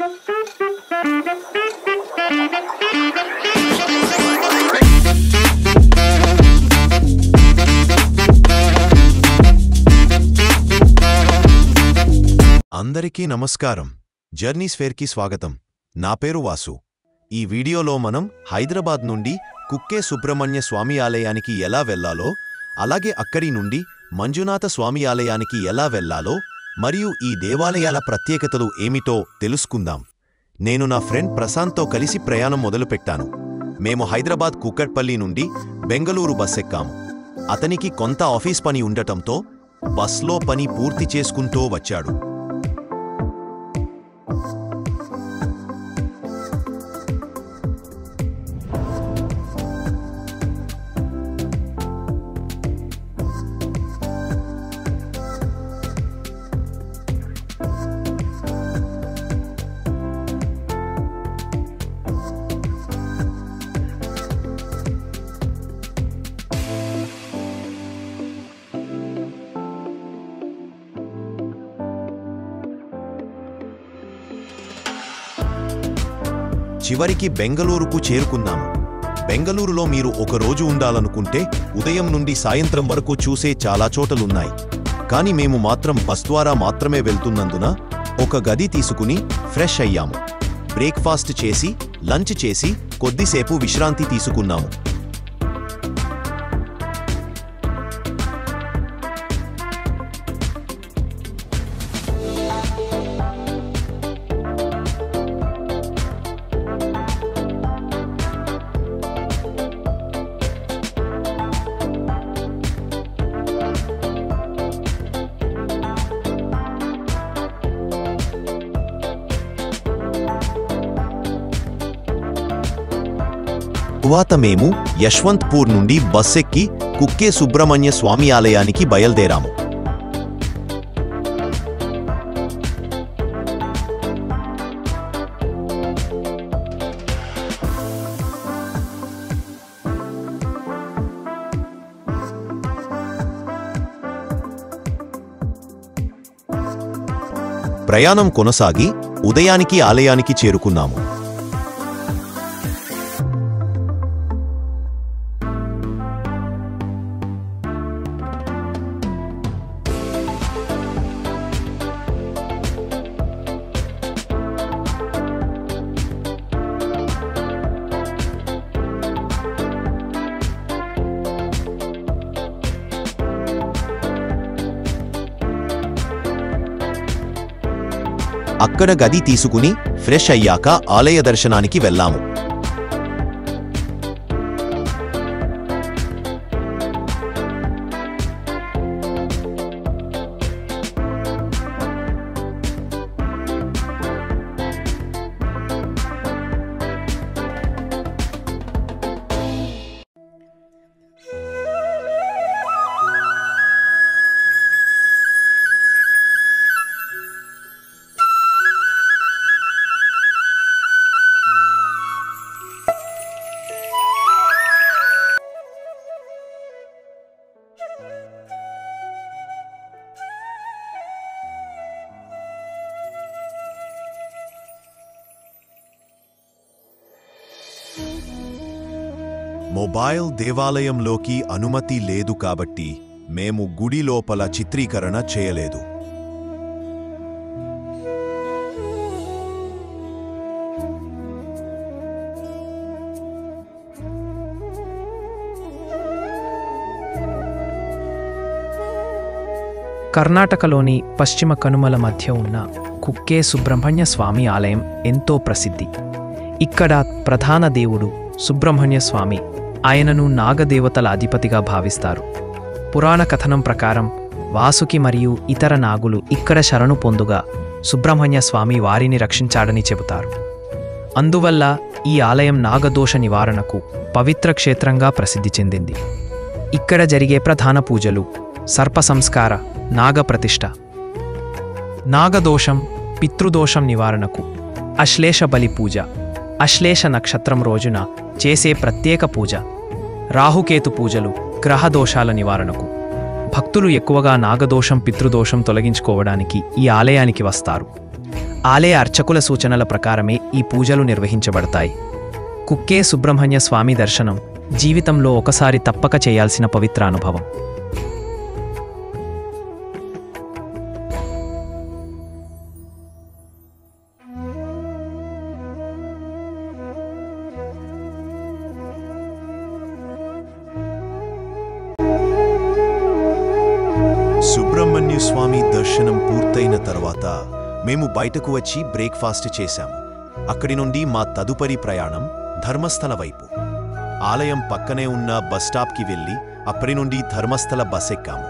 అందరికీ నమస్కారం. జర్నీస్ ఫేర్కి స్వాగతం. నా పేరు వాసు. ఈ వీడియోలో మనం హైదరాబాద్ నుండి కుక్కే సుబ్రహ్మణ్య స్వామి ఆలయానికి ఎలా వెళ్లాలో, అలాగే అక్కడి నుండి మంజునాథ స్వామి ఆలయానికి ఎలా వెళ్లాలో మరియు ఈ దేవాలయాల ప్రత్యేకతలు ఏమిటో తెలుసుకుందాం. నేను నా ఫ్రెండ్ ప్రశాంత్తో కలిసి ప్రయాణం మొదలుపెట్టాను. మేము హైదరాబాద్ కూకట్పల్లి నుండి బెంగళూరు బస్ ఎక్కాము. అతనికి కొంత ఆఫీస్ పని ఉండటంతో బస్లో పని పూర్తి చేసుకుంటూ వచ్చాడు. చివరికి బెంగళూరుకు చేరుకున్నాము. బెంగళూరులో మీరు ఒక రోజు ఉండాలనుకుంటే ఉదయం నుండి సాయంత్రం వరకు చూసే చాలా చోటలున్నాయి. కానీ మేము మాత్రం బస్ ద్వారా మాత్రమే వెళ్తున్నందున ఒక గది తీసుకుని ఫ్రెష్ అయ్యాము. బ్రేక్ఫాస్ట్ చేసి లంచ్ చేసి కొద్దిసేపు విశ్రాంతి తీసుకున్నాము. తరువాత మేము యశ్వంత్పూర్ నుండి బస్సెక్కి కుక్కే సుబ్రహ్మణ్య స్వామి ఆలయానికి బయలుదేరాము. ప్రయాణం కొనసాగి ఉదయానికి ఆలయానికి చేరుకున్నాము. అక్కడ గది తీసుకుని ఫ్రెష్ అయ్యాక ఆలయ దర్శనానికి వెళ్ళాము. మొబైల్ దేవాలయంలోకి అనుమతి లేదు కాబట్టి మేము గుడి లోపల చిత్రీకరణ చేయలేదు. కర్ణాటకలోని పశ్చిమ కనుమల మధ్య ఉన్న కుక్కే సుబ్రహ్మణ్య స్వామి ఆలయం ఎంతో ప్రసిద్ధి. ఇక్కడ ప్రధాన దేవుడు సుబ్రహ్మణ్య స్వామి. ఆయనను నాగదేవతల అధిపతిగా భావిస్తారు. పురాణ కథనం ప్రకారం వాసుకి మరియు ఇతర నాగులు ఇక్కడ శరణు పొందుగా సుబ్రహ్మణ్య స్వామి వారిని రక్షించాడని చెబుతారు. అందువల్ల ఈ ఆలయం నాగదోష నివారణకు పవిత్ర క్షేత్రంగా ప్రసిద్ధి చెందింది. ఇక్కడ జరిగే ప్రధాన పూజలు సర్ప సంస్కార, నాగప్రతిష్ఠ, నాగదోషం, పితృదోషం నివారణకు అశ్లేష బలి పూజ, అశ్లేష నక్షత్రం రోజున చేసే ప్రత్యేక పూజ, రాహుకేతు పూజలు, గ్రహదోషాల నివారణకు. భక్తులు ఎక్కువగా నాగదోషం, పితృదోషం తొలగించుకోవడానికి ఈ ఆలయానికి వస్తారు. ఆలయ అర్చకుల సూచనల ప్రకారమే ఈ పూజలు నిర్వహించబడతాయి. కుక్కే సుబ్రహ్మణ్య స్వామి దర్శనం జీవితంలో ఒకసారి తప్పక చేయాల్సిన పవిత్ర అనుభవం. సుబ్రహ్మణ్య స్వామి దర్శనం పూర్తయిన తర్వాత మేము బయటకు వచ్చి బ్రేక్ఫాస్ట్ చేశాము. అక్కడి నుండి మా తదుపరి ప్రయాణం ధర్మస్థల వైపు. ఆలయం పక్కనే ఉన్న బస్టాప్కి వెళ్ళి అక్కడి నుండి ధర్మస్థల బస్ ఎక్కాము.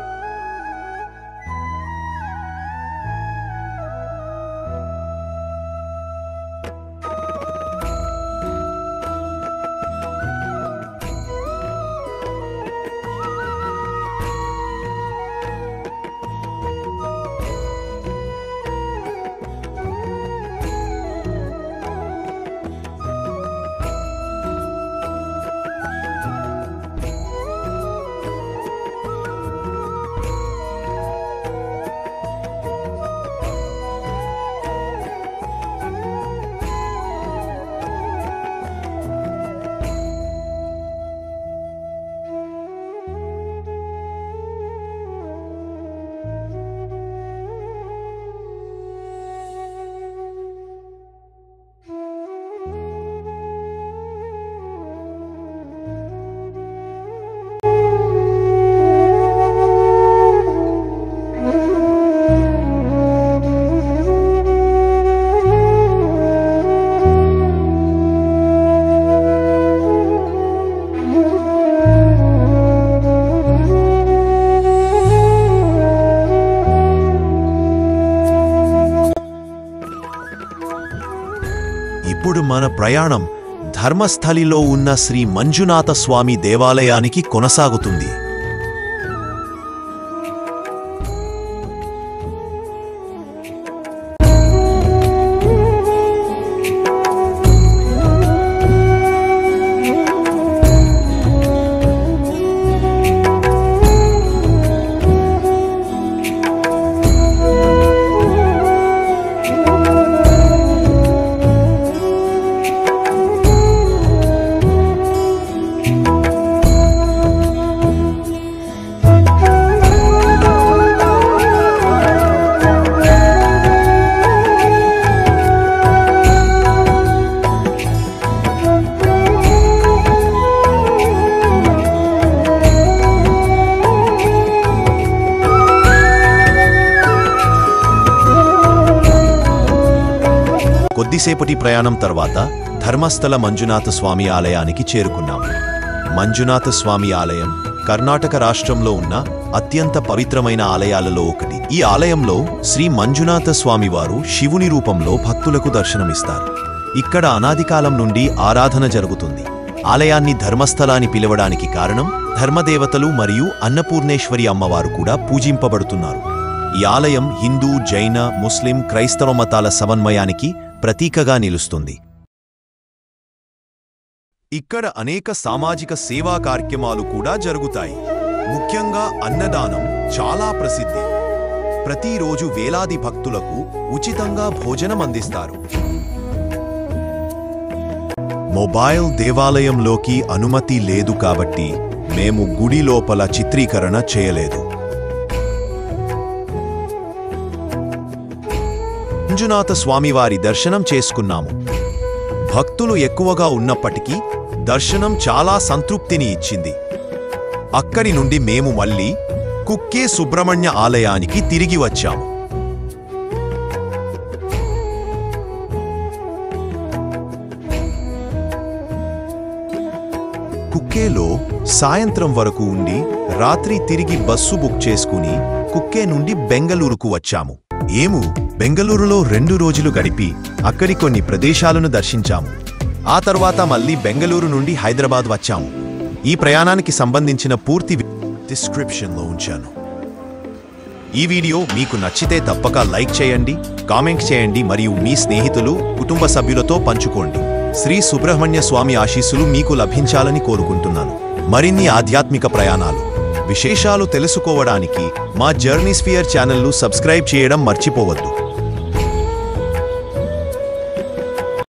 ఇప్పుడు మన ప్రయాణం ధర్మస్థలిలో ఉన్న శ్రీ మంజునాథ స్వామి దేవాలయానికి కొనసాగుతుంది. కొద్దిసేపటి ప్రయాణం తర్వాత ధర్మస్థల మంజునాథ స్వామి ఆలయానికి చేరుకున్నాము. మంజునాథ స్వామి ఆలయం కర్ణాటక రాష్ట్రంలో ఉన్న అత్యంత పవిత్రమైన ఆలయాలలో ఒకటి. ఈ ఆలయంలో శ్రీ మంజునాథ స్వామివారు శివుని రూపంలో భక్తులకు దర్శనమిస్తారు. ఇక్కడ అనాదికాలం నుండి ఆరాధన జరుగుతుంది. ఆలయాన్ని ధర్మస్థలాన్ని పిలవడానికి కారణం ధర్మదేవతలు మరియు అన్నపూర్ణేశ్వరి అమ్మవారు కూడా పూజింపబడుతున్నారు. ఈ ఆలయం హిందూ, జైన, ముస్లిం, క్రైస్తవ మతాల సమన్వయానికి ప్రతీకగా నిలుస్తుంది. ఇక్కడ అనేక సామాజిక సేవా కార్యక్రమాలు కూడా జరుగుతాయి. ముఖ్యంగా అన్నదానం చాలా ప్రసిద్ధి. ప్రతిరోజు వేలాది భక్తులకు ఉచితంగా భోజనం అందిస్తారు. మొబైల్ దేవాలయంలోకి అనుమతి లేదు కాబట్టి మేము గుడి లోపల చిత్రీకరణ చేయలేదు. మంజునాథ స్వామివారి దర్శనం చేసుకున్నాము. భక్తులు ఎక్కువగా ఉన్నప్పటికీ దర్శనం చాలా సంతృప్తిని ఇచ్చింది. అక్కడి నుండి మేము మళ్ళీ కుక్కే సుబ్రహ్మణ్య ఆలయానికి తిరిగి వచ్చాము. కుక్కేలో సాయంత్రం వరకు ఉండి రాత్రి తిరిగి బస్సు బుక్ చేసుకుని కుక్కే నుండి బెంగళూరుకు వచ్చాము. బెంగళూరులో 2 రోజులు గడిపి అక్కడి కొన్ని ప్రదేశాలను దర్శించాము. ఆ తర్వాత మళ్ళీ బెంగళూరు నుండి హైదరాబాద్ వచ్చాము. ఈ ప్రయాణానికి సంబంధించిన పూర్తి డిస్క్రిప్షన్లో ఉంచాను. ఈ వీడియో మీకు నచ్చితే తప్పక లైక్ చేయండి, కామెంట్ చేయండి మరియు మీ స్నేహితులు, కుటుంబ సభ్యులతో పంచుకోండి. శ్రీ సుబ్రహ్మణ్య స్వామి ఆశీస్సులు మీకు లభించాలని కోరుకుంటున్నాను. మరిన్ని ఆధ్యాత్మిక ప్రయాణాలు, విశేషాలు తెలుసుకోవడానికి మా జర్నీ స్ఫియర్ ఛానల్ను సబ్స్క్రైబ్ చేయడం మర్చిపోవద్దు.